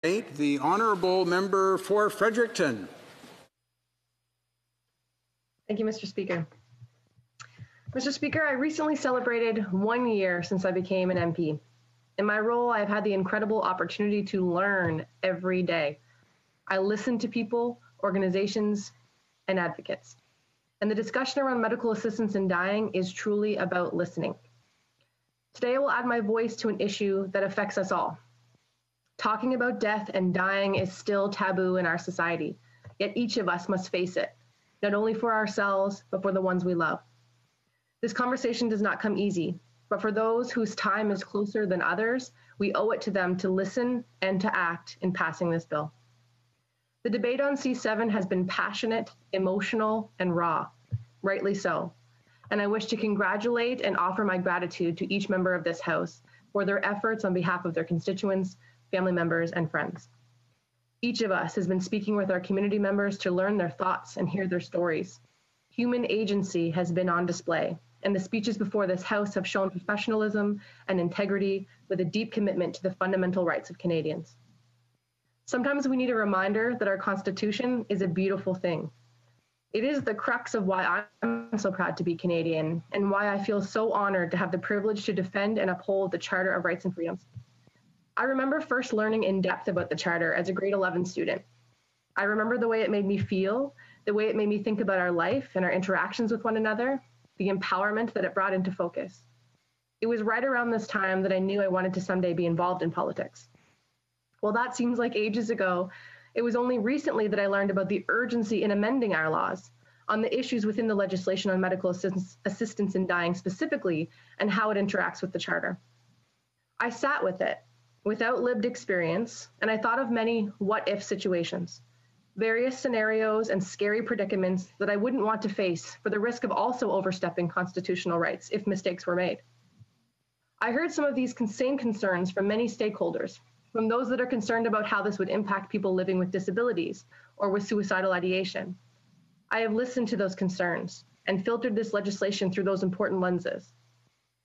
The Honourable Member for Fredericton. Thank you, Mr. Speaker. Mr. Speaker, I recently celebrated 1 year since I became an MP. In my role, I've had the incredible opportunity to learn every day. I listen to people, organizations, and advocates. And the discussion around medical assistance in dying is truly about listening. Today, I will add my voice to an issue that affects us all. Talking about death and dying is still taboo in our society, yet each of us must face it, not only for ourselves, but for the ones we love. This conversation does not come easy, but for those whose time is closer than others, we owe it to them to listen and to act in passing this bill. The debate on C7 has been passionate, emotional, and raw, rightly so. And I wish to congratulate and offer my gratitude to each member of this House for their efforts on behalf of their constituents, family members, and friends. Each of us has been speaking with our community members to learn their thoughts and hear their stories. Human agency has been on display, and the speeches before this House have shown professionalism and integrity with a deep commitment to the fundamental rights of Canadians. Sometimes we need a reminder that our Constitution is a beautiful thing. It is the crux of why I'm so proud to be Canadian and why I feel so honored to have the privilege to defend and uphold the Charter of Rights and Freedoms. I remember first learning in depth about the Charter as a grade 11 student. I remember the way it made me feel, the way it made me think about our life and our interactions with one another, the empowerment that it brought into focus. It was right around this time that I knew I wanted to someday be involved in politics. Well, that seems like ages ago. It was only recently that I learned about the urgency in amending our laws on the issues within the legislation on medical assistance in dying specifically and how it interacts with the Charter. I sat with it without lived experience, and I thought of many what-if situations, various scenarios and scary predicaments that I wouldn't want to face for the risk of also overstepping constitutional rights if mistakes were made. I heard some of these same concerns from many stakeholders, from those that are concerned about how this would impact people living with disabilities or with suicidal ideation. I have listened to those concerns and filtered this legislation through those important lenses.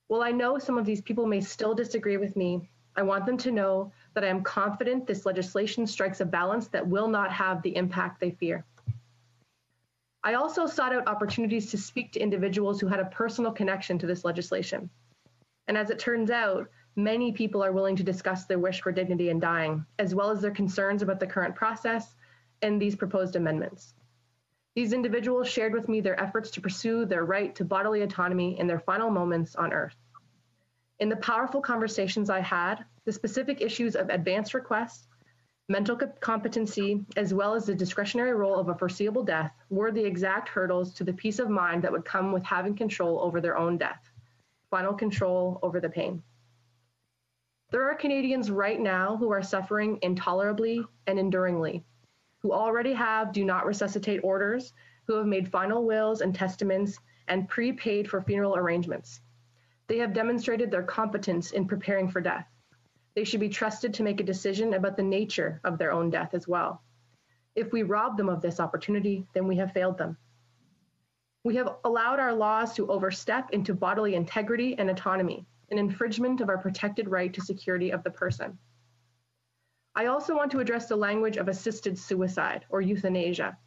While I know some of these people may still disagree with me, I want them to know that I am confident this legislation strikes a balance that will not have the impact they fear. I also sought out opportunities to speak to individuals who had a personal connection to this legislation. And as it turns out, many people are willing to discuss their wish for dignity in dying, as well as their concerns about the current process and these proposed amendments. These individuals shared with me their efforts to pursue their right to bodily autonomy in their final moments on Earth. In the powerful conversations I had, the specific issues of advance requests, mental competency, as well as the discretionary role of a foreseeable death were the exact hurdles to the peace of mind that would come with having control over their own death, final control over the pain. There are Canadians right now who are suffering intolerably and enduringly, who already have do not resuscitate orders, who have made final wills and testaments and prepaid for funeral arrangements. They have demonstrated their competence in preparing for death. They should be trusted to make a decision about the nature of their own death as well. If we rob them of this opportunity, then we have failed them. We have allowed our laws to overstep into bodily integrity and autonomy, an infringement of our protected right to security of the person. I also want to address the language of assisted suicide or euthanasia.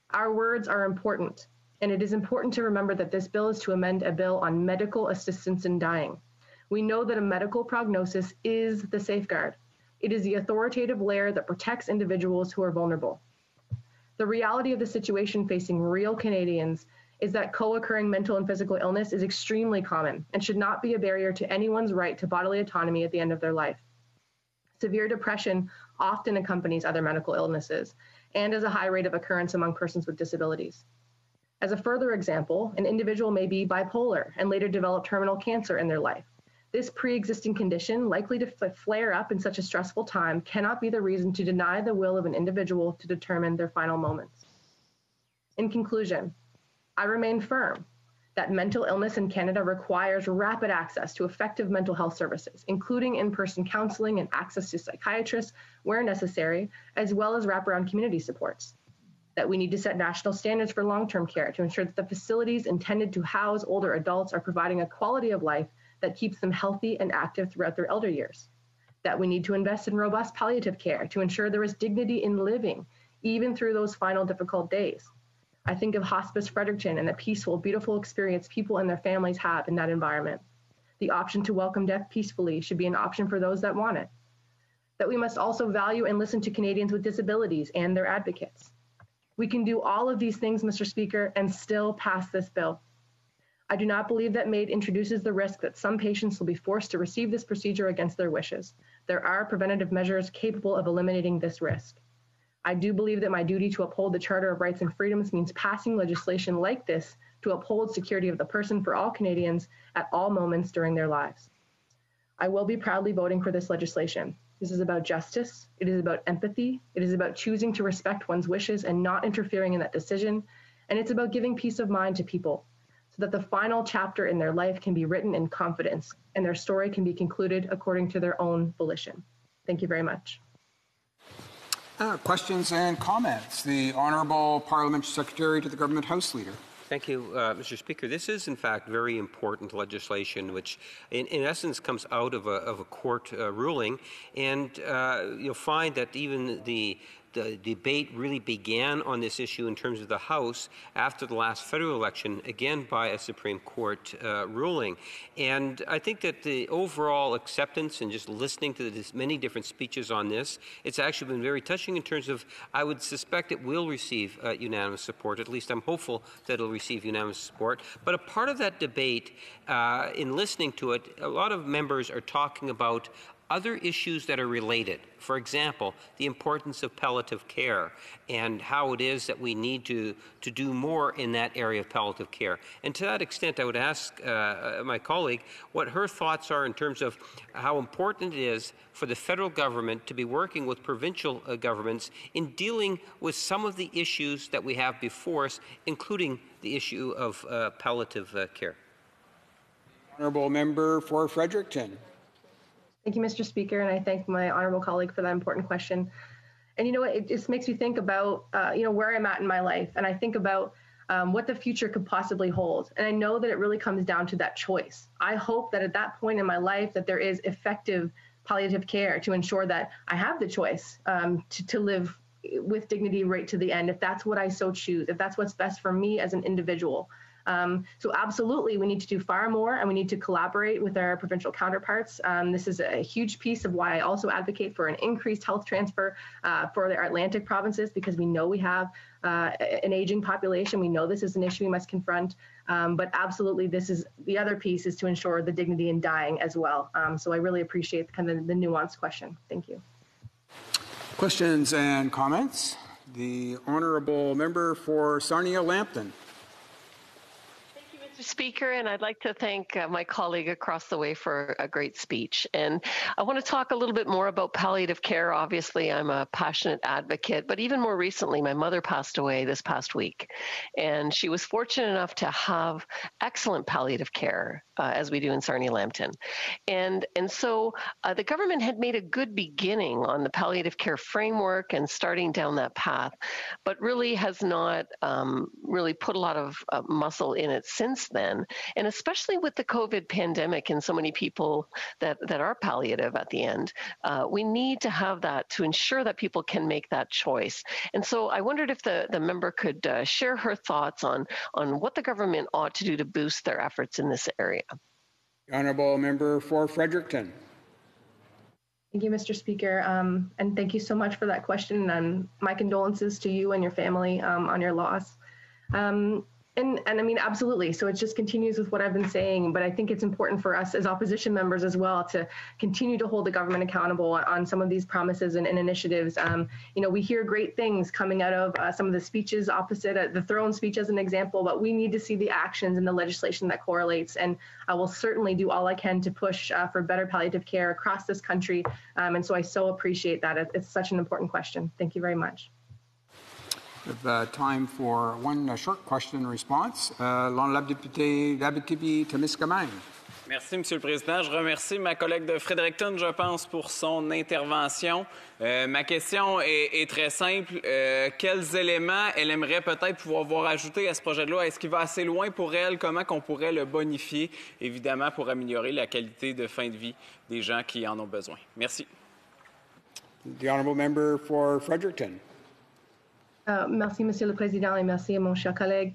Our words are important, and it is important to remember that this bill is to amend a bill on medical assistance in dying. We know that a medical prognosis is the safeguard. It is the authoritative layer that protects individuals who are vulnerable. The reality of the situation facing real Canadians is that co-occurring mental and physical illness is extremely common and should not be a barrier to anyone's right to bodily autonomy at the end of their life. Severe depression often accompanies other medical illnesses and is a high rate of occurrence among persons with disabilities. As a further example, an individual may be bipolar and later develop terminal cancer in their life. This pre-existing condition, likely to flare up in such a stressful time, cannot be the reason to deny the will of an individual to determine their final moments. In conclusion, I remain firm that mental illness in Canada requires rapid access to effective mental health services, including in-person counseling and access to psychiatrists where necessary, as well as wraparound community supports. That we need to set national standards for long-term care to ensure that the facilities intended to house older adults are providing a quality of life that keeps them healthy and active throughout their elder years. that we need to invest in robust palliative care to ensure there is dignity in living, even through those final difficult days. I think of Hospice Fredericton and the peaceful, beautiful experience people and their families have in that environment. The option to welcome death peacefully should be an option for those that want it. That we must also value and listen to Canadians with disabilities and their advocates. We can do all of these things, Mr. Speaker, and still pass this bill. I do not believe that MAID introduces the risk that some patients will be forced to receive this procedure against their wishes. There are preventative measures capable of eliminating this risk. I do believe that my duty to uphold the Charter of Rights and Freedoms means passing legislation like this to uphold security of the person for all Canadians at all moments during their lives. I will be proudly voting for this legislation. This is about justice. It is about empathy. It is about choosing to respect one's wishes and not interfering in that decision. And it's about giving peace of mind to people so that the final chapter in their life can be written in confidence and their story can be concluded according to their own volition. Thank you very much. Questions and comments. The Honourable Parliamentary Secretary to the Government House Leader. Thank you, Mr. Speaker. This is, in fact, very important legislation, which, in essence, comes out of a court ruling, and you'll find that even the debate really began on this issue in terms of the House after the last federal election, again by a Supreme Court ruling. And I think that the overall acceptance and just listening to this many different speeches on this, it's actually been very touching in terms of, I would suspect it will receive unanimous support. At least I'm hopeful that it'll receive unanimous support. But a part of that debate, in listening to it, a lot of members are talking about other issues that are related. For example, the importance of palliative care and how it is that we need to do more in that area of palliative care. And to that extent, I would ask my colleague what her thoughts are in terms of how important it is for the federal government to be working with provincial governments in dealing with some of the issues that we have before us, including the issue of palliative care. Honourable Member for Fredericton. Thank you, Mr. Speaker, and I thank my honourable colleague for that important question. And you know what, it just makes me think about, where I'm at in my life, and I think about what the future could possibly hold. And I know that it really comes down to that choice. I hope that at that point in my life that there is effective palliative care to ensure that I have the choice to live with dignity right to the end, if that's what I so choose, if that's what's best for me as an individual. So absolutely, we need to do far more, and we need to collaborate with our provincial counterparts. This is a huge piece of why I also advocate for an increased health transfer for our Atlantic provinces, because we know we have an aging population. We know this is an issue we must confront. But absolutely, this is the other piece, is to ensure the dignity in dying as well. So I really appreciate kind of the nuanced question. Thank you. Questions and comments. The Honourable Member for Sarnia-Lambton. Mr. Speaker, and I'd like to thank my colleague across the way for a great speech. And I want to talk a little bit more about palliative care. Obviously, I'm a passionate advocate, but even more recently, my mother passed away this past week. And she was fortunate enough to have excellent palliative care, as we do in Sarnia-Lambton. And so the government had made a good beginning on the palliative care framework and starting down that path, but really has not really put a lot of muscle in it since then. And especially with the COVID pandemic and so many people that are palliative at the end, we need to have that to ensure that people can make that choice. And so I wondered if the member could share her thoughts on what the government ought to do to boost their efforts in this area. Honourable Member for Fredericton. Thank you, Mr. Speaker, and thank you so much for that question, and my condolences to you and your family on your loss. And I mean, absolutely. So it just continues with what I've been saying, but I think it's important for us as opposition members as well to continue to hold the government accountable on some of these promises and initiatives. We hear great things coming out of some of the speeches opposite, the throne speech as an example, but we need to see the actions and the legislation that correlates. And I will certainly do all I can to push for better palliative care across this country. And so I so appreciate that. It's such an important question. Thank you very much. We have time for one short question and response. L'honorable député d'Abitibi-Témiscamingue. Merci, Monsieur le Président. Je remercie ma collègue de Fredericton, je pense, pour son intervention. Ma question est très simple. Quels éléments elle aimerait peut-être pouvoir voir ajouter à ce projet de loi? Est-ce qu'il va assez loin pour elle? Comment qu'on pourrait le bonifier, évidemment, pour améliorer la qualité de fin de vie des gens qui en ont besoin? Merci. The honourable member for Fredericton. Merci, Monsieur le Président, et merci à mon cher collègue.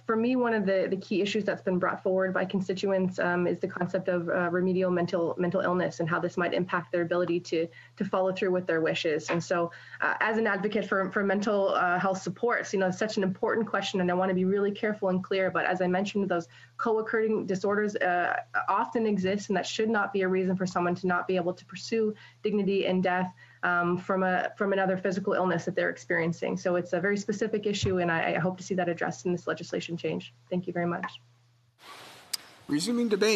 For me, one of the key issues that's been brought forward by constituents is the concept of remedial mental illness and how this might impact their ability to follow through with their wishes. And so, as an advocate for mental health supports, it's such an important question, and I want to be really careful and clear. But as I mentioned, those co-occurring disorders often exist, and that should not be a reason for someone to not be able to pursue dignity and death from another physical illness that they're experiencing. So it's a very specific issue, and I hope to see that addressed in this legislation change. Thank you very much. Resuming debate.